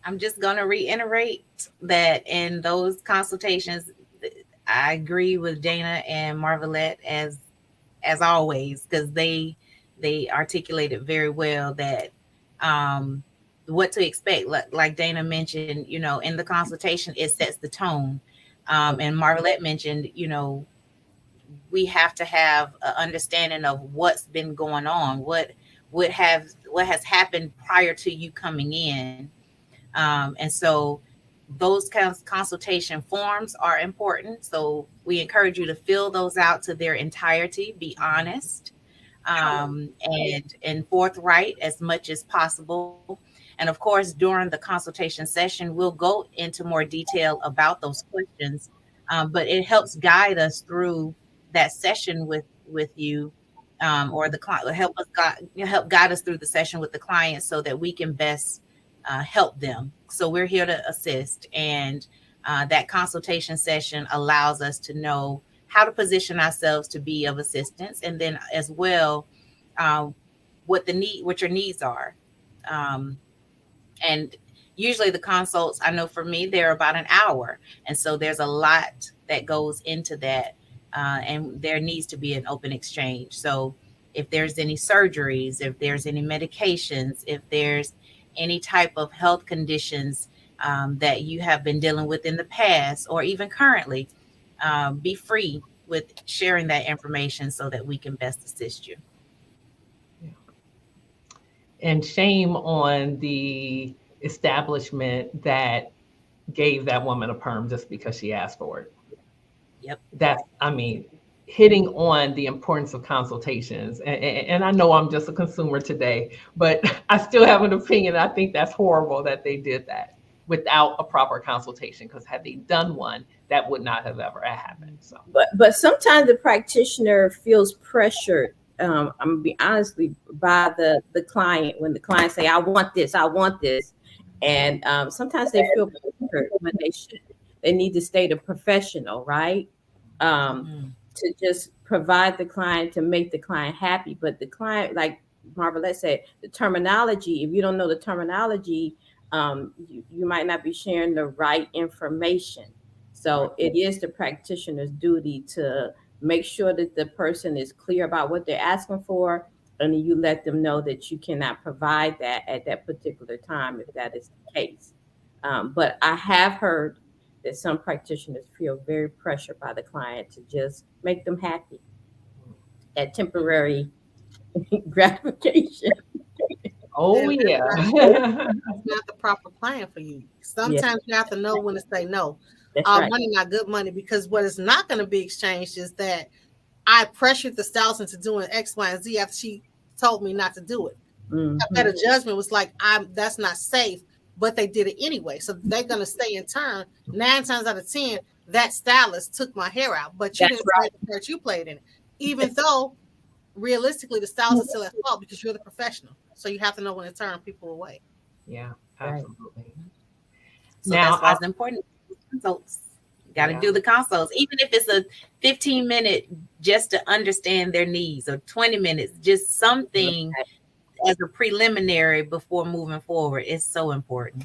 I'm just going to reiterate that in those consultations, I agree with Dana and Marvelette as always, because they articulated very well that what to expect. Like Dana mentioned, in the consultation, it sets the tone. And Marvelette mentioned, we have to have an understanding of what's been going on, what has happened prior to you coming in. And so those consultation forms are important. So we encourage you to fill those out to their entirety, be honest, and forthright as much as possible. And of course, during the consultation session, we'll go into more detail about those questions, but it helps guide us through that session with you, or the client. Help guide us through the session with the client so that we can best help them. So we're here to assist, and that consultation session allows us to know how to position ourselves to be of assistance, and then as well, what your needs are. And usually the consults, I know for me, they're about an hour, and so there's a lot that goes into that, and there needs to be an open exchange. So if there's any surgeries, if there's any medications, if there's any type of health conditions that you have been dealing with in the past or even currently, be free with sharing that information so that we can best assist you. And shame on the establishment that gave that woman a perm just because she asked for it. Yep. Hitting on the importance of consultations. And I know I'm just a consumer today, but I still have an opinion. I think that's horrible that they did that without a proper consultation, because had they done one, that would not have ever happened. So, but sometimes the practitioner feels pressured. I'm gonna be honestly by the client when the client say, "I want this," and sometimes they feel pressured when they need to stay the professional, right? To just provide the client, to make the client happy. But the client, like Marvelette said, the terminology, if you don't know the terminology, you might not be sharing the right information. So it is the practitioner's duty to make sure that the person is clear about what they're asking for, and you let them know that you cannot provide that at that particular time if that is the case. But I have heard that some practitioners feel very pressured by the client to just make them happy. That temporary gratification. Oh yeah. It's not the proper plan for you. Sometimes you have to know when to say no. Right. Money, not good money, because what is not going to be exchanged is that I pressured the stylist into doing X, Y, and Z after she told me not to do it. A better judgment was like, that's not safe, but they did it anyway. So they're going to stay in turn. 9 times out of 10, that stylist took my hair out, but you didn't play the part you played in it. Even though realistically the stylist is still at fault because you're the professional. So you have to know when to turn people away. Yeah, absolutely. So that's why it's important. Consults. Got to do the consults, even if it's a 15-minute just to understand their needs, or 20 minutes, just something as a preliminary before moving forward is so important.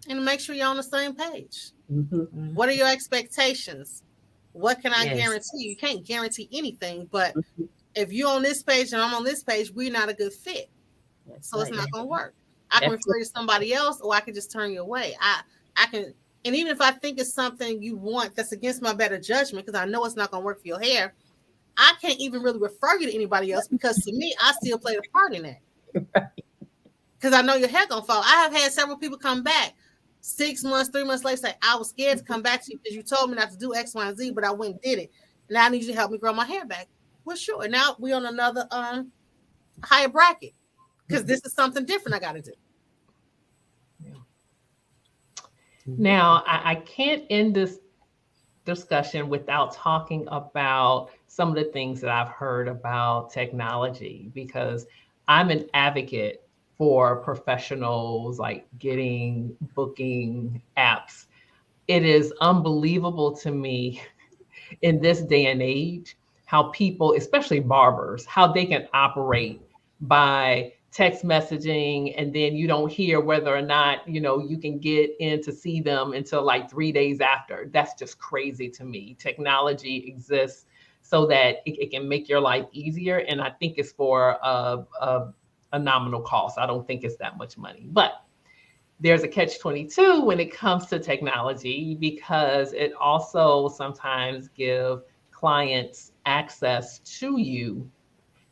And make sure you're on the same page. What are your expectations? What can I guarantee? You can't guarantee anything, but if you're on this page and I'm on this page, we're not a good fit. So it's not going to work. I can refer you to somebody else, or I can just turn you away. I can, and even if I think it's something you want that's against my better judgment, because I know it's not going to work for your hair, I can't even really refer you to anybody else, because to me, I still play a part in that. Because I know your hair going to fall. I have had several people come back 6 months, 3 months later, say, I was scared to come back to you because you told me not to do X, Y, and Z, but I went and did it. Now I need you to help me grow my hair back. Well, sure. Now we're on another higher bracket, because this is something different I got to do. Now, I can't end this discussion without talking about some of the things that I've heard about technology, because I'm an advocate for professionals like getting booking apps. It is unbelievable to me in this day and age how people, especially barbers, how they can operate by text messaging, and then you don't hear whether or not, you can get in to see them until like 3 days after. That's just crazy to me. Technology exists so that it can make your life easier. And I think it's for a nominal cost. I don't think it's that much money, but there's a catch-22 when it comes to technology, because it also sometimes gives clients access to you.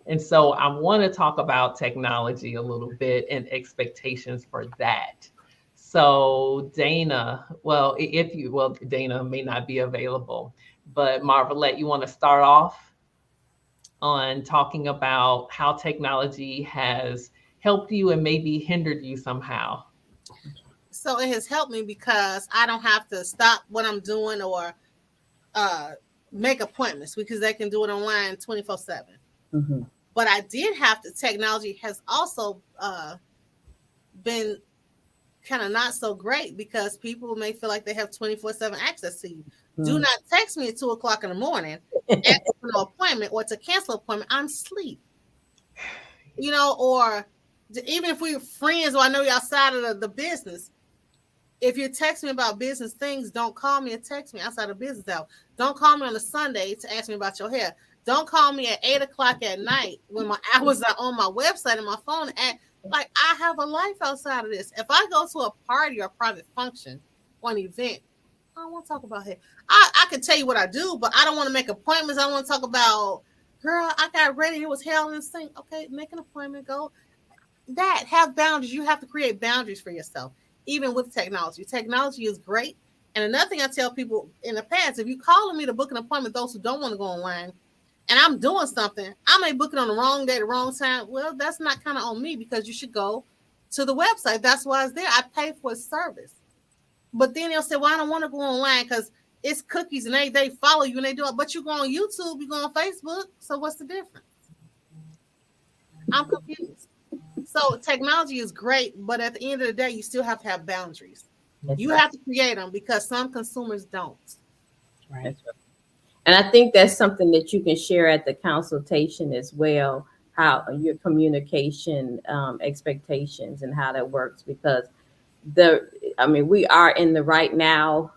And so I want to talk about technology a little bit and expectations for that. So Dana, Dana may not be available, but Marvelette, you want to start off on talking about how technology has helped you and maybe hindered you somehow? So it has helped me because I don't have to stop what I'm doing or make appointments, because they can do it online 24/7. Mm-hmm. But I did have to. Technology has also been kind of not so great, because people may feel like they have 24/7 access to you. Mm-hmm. Do not text me at 2:00 in the morning asking for an appointment or to cancel an appointment. I'm asleep. Or even if we're friends or I know you're outside of the business, if you're texting me about business things, don't call me and text me outside of business hours. Don't call me on a Sunday to ask me about your hair. Don't call me at 8:00 at night when my hours are on my website and my phone. Like, I have a life outside of this. If I go to a party or a private function or an event, I don't want to talk about hair. I can tell you what I do, but I don't want to make appointments. I don't want to talk about, girl, I got ready. It was hell in the sink. Okay, make an appointment. Go. Have boundaries. You have to create boundaries for yourself, even with technology. Technology is great. And another thing I tell people in the past, if you're calling me to book an appointment, those who don't want to go online, and I'm doing something, I may book it on the wrong day, the wrong time. Well, that's not kind of on me, because you should go to the website. That's why it's there. I pay for a service. But then they'll say, well, I don't want to go online because it's cookies and they follow you and they do it. But you go on YouTube, you go on Facebook. So what's the difference? I'm confused. So technology is great, but at the end of the day, you still have to have boundaries. You have to create them, because some consumers don't. Right. And I think that's something that you can share at the consultation as well, how your communication expectations and how that works, because we are in the right now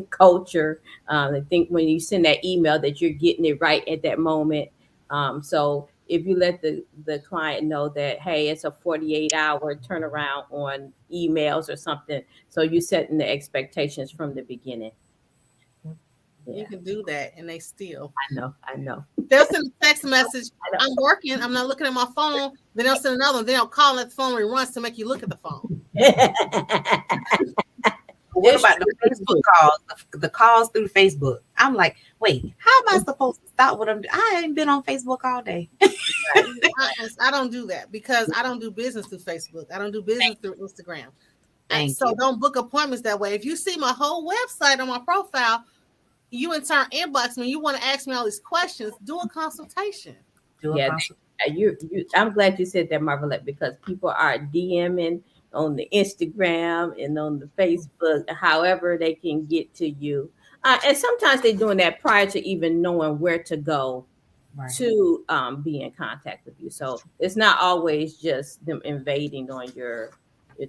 culture. I think when you send that email that you're getting it right at that moment. So if you let the client know that, hey, it's a 48-hour turnaround on emails or something, so you're setting the expectations from the beginning. Yeah. You can do that, and they still. I know. They'll send a text message. I'm working. I'm not looking at my phone. Then they'll send another one. Then they'll call at the phone and runs to make you look at the phone. What about the Facebook calls? The calls through Facebook. I'm like, wait, how am I supposed to stop what I'm doing? I ain't been on Facebook all day. I don't do that, because I don't do business through Facebook. I don't do business through Instagram. So don't book appointments that way. If you see my whole website on my profile, you in turn inbox me, you want to ask me all these questions, do a consultation. I'm glad you said that, Marvelette, because people are DMing on the Instagram and on the Facebook, however they can get to you. And sometimes they're doing that prior to even knowing where to go to be in contact with you. So it's not always just them invading on your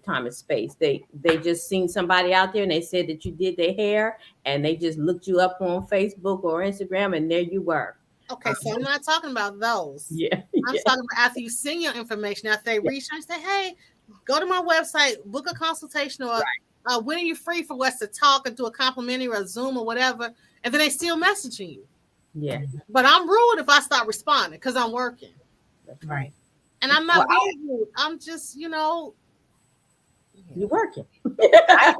time and space. They just seen somebody out there and they said that you did their hair, and they just looked you up on Facebook or Instagram, and there you were. Okay, so I'm not talking about those. Yeah. I'm talking about after you send your information, after they research, say, hey, go to my website, book a consultation, or when are you free for us to talk and do a complimentary or a Zoom or whatever, and then they still messaging you. Yeah. But I'm rude if I stop responding, because I'm working. Right. And I'm not rude. I'm just, you're working. I'm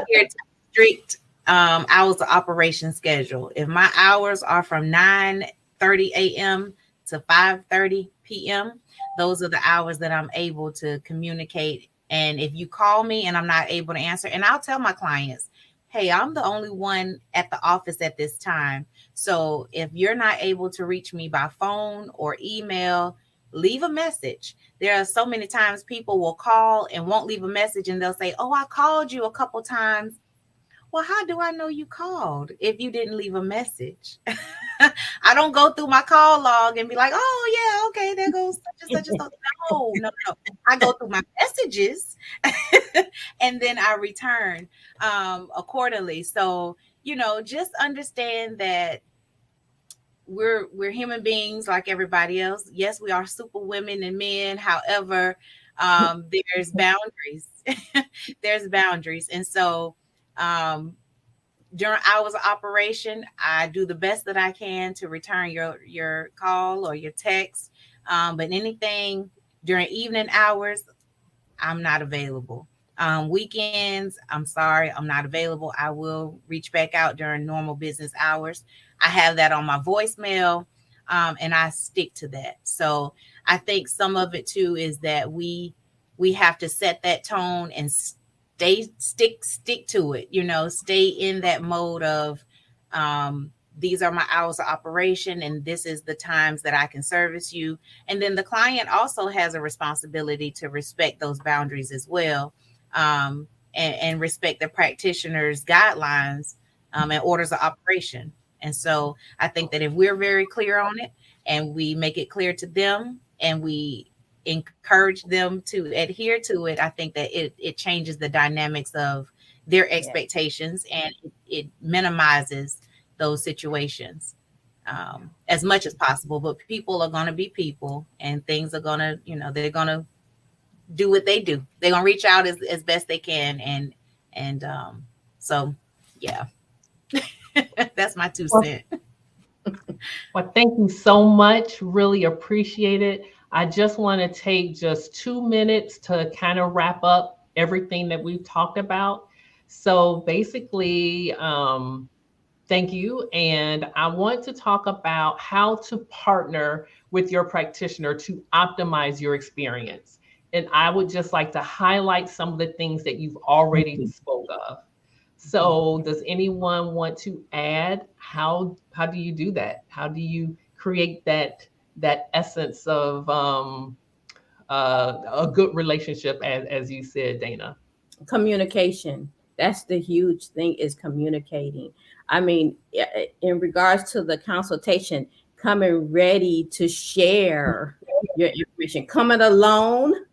here to strict hours of operation schedule. If my hours are from 9:30 a.m. to 5:30 p.m., those are the hours that I'm able to communicate. And if you call me and I'm not able to answer, and I'll tell my clients, hey, I'm the only one at the office at this time. So if you're not able to reach me by phone or email, leave a message. There are so many times people will call and won't leave a message, and they'll say, oh, I called you a couple times. Well, how do I know you called if you didn't leave a message? I don't go through my call log and be like, oh yeah, okay, there goes such and such and such. No. I go through my messages and then I return accordingly. So, just understand that we're human beings like everybody else. Yes, we are super women and men. However, there's boundaries. There's boundaries. And so during hours of operation, I do the best that I can to return your call or your text. But anything during evening hours, I'm not available. Weekends, I'm sorry, I'm not available. I will reach back out during normal business hours. I have that on my voicemail, and I stick to that. So I think some of it too is that we have to set that tone and stick to it. Stay in that mode of these are my hours of operation, and this is the times that I can service you. And then the client also has a responsibility to respect those boundaries as well, and respect the practitioner's guidelines and orders of operation. And so I think that if we're very clear on it and we make it clear to them and we encourage them to adhere to it, I think that it changes the dynamics of their expectations, and it minimizes those situations as much as possible. But people are going to be people, and things are going to, they're going to do what they do. They're going to reach out as best they can. And so, yeah, that's my 2 cents. Well, thank you so much. Really appreciate it. I just want to take just 2 minutes to kind of wrap up everything that we've talked about. So basically, thank you. And I want to talk about how to partner with your practitioner to optimize your experience. And I would just like to highlight some of the things that you've already spoke of. So does anyone want to add how do you do that? How do you create that essence of a good relationship, as you said, Dana? Communication. That's the huge thing, is communicating. I mean, in regards to the consultation, coming ready to share your information, coming alone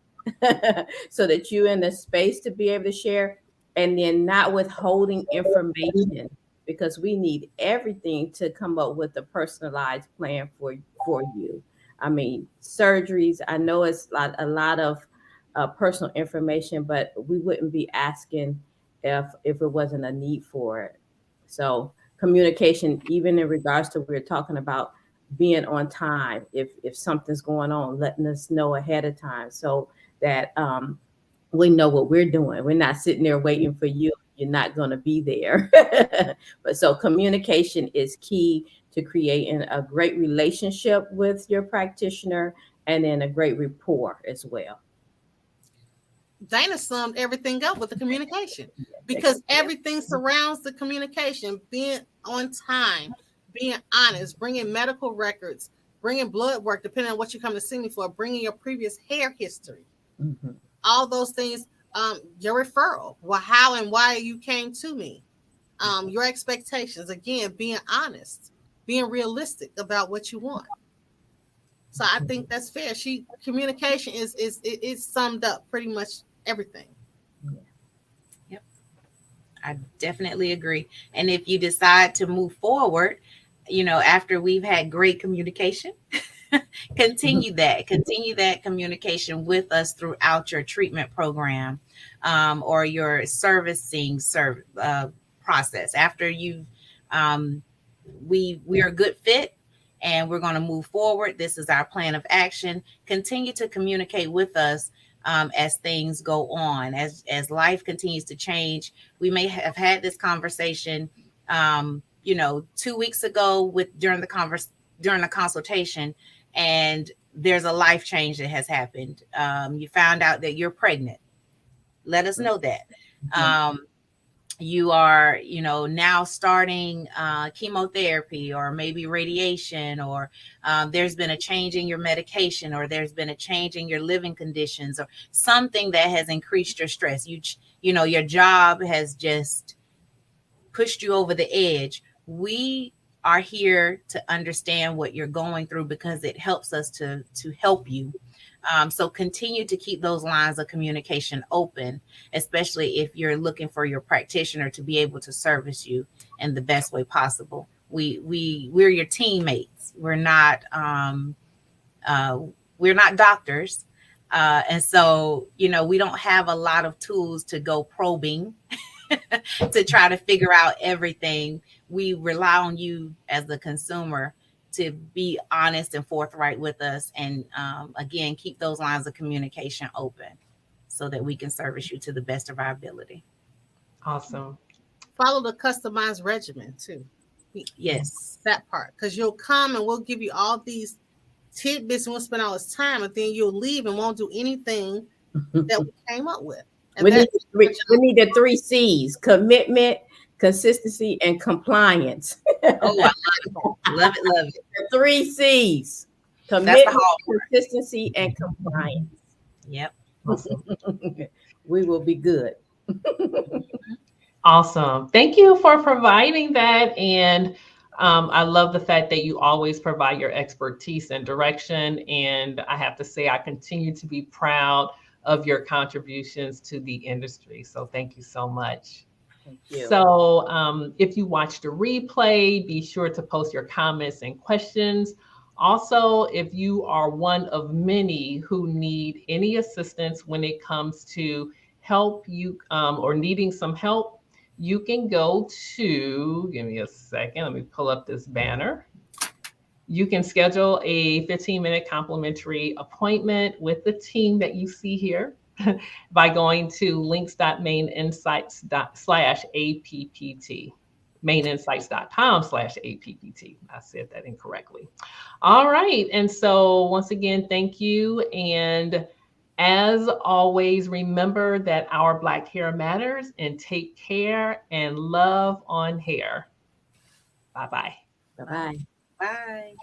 so that you're in the space to be able to share, and then not withholding information, because we need everything to come up with a personalized plan for you. I mean, surgeries, I know it's a lot of personal information, but we wouldn't be asking if it wasn't a need for it. So communication, even in regards to, we're talking about being on time. If something's going on, letting us know ahead of time so that we know what we're doing. We're not sitting there waiting for you. You're not going to be there. But so communication is key to creating a great relationship with your practitioner, and then a great rapport as well. Dana summed everything up with the communication, because everything surrounds the communication. Being on time, being honest, bringing medical records, bringing blood work, depending on what you come to see me for, bringing your previous hair history, all those things, your referral, how and why you came to me, your expectations, again, being honest, being realistic about what you want. So I think that's fair. Communication is summed up pretty much everything. Yep. I definitely agree. And if you decide to move forward, after we've had great communication, continue that communication with us throughout your treatment program, or your servicing process. After we are a good fit and we're going to move forward, this is our plan of action. Continue to communicate with us as things go on, as life continues to change. We may have had this conversation 2 weeks ago during the consultation, and there's a life change that has happened. You found out that you're pregnant. Let us know that. You are, now starting chemotherapy, or maybe radiation, or there's been a change in your medication, or there's been a change in your living conditions, or something that has increased your stress. Your job has just pushed you over the edge. We are here to understand what you're going through because it helps us to help you. So continue to keep those lines of communication open, especially if you're looking for your practitioner to be able to service you in the best way possible. We're your teammates. We're not doctors. And so, we don't have a lot of tools to go probing to try to figure out everything. We rely on you as the consumer to be honest and forthright with us. And again, keep those lines of communication open so that we can service you to the best of our ability. Awesome. Follow the customized regimen too. Yes. That part. Because you'll come and we'll give you all these tidbits and we'll spend all this time, and then you'll leave and won't do anything that we came up with. And we need the 3 C's: commitment, consistency, and compliance. Oh, I love it. Love it. The 3 C's: commitment, consistency, and compliance. Yep. Awesome. We will be good. Awesome. Thank you for providing that. And I love the fact that you always provide your expertise and direction. And I have to say, I continue to be proud of your contributions to the industry. So thank you so much. Thank you. So if you watched a replay, be sure to post your comments and questions. Also, if you are one of many who need any assistance when it comes to help you or needing some help, you can go to, give me a second, let me pull up this banner. You can schedule a 15-minute complimentary appointment with the team that you see here by going to links.maininsights./APPT, maininsights.com/APPT. I said that incorrectly. All right. And so once again, thank you. And as always, remember that our Black hair matters, and take care and love on hair. Bye-bye. Bye-bye. Bye.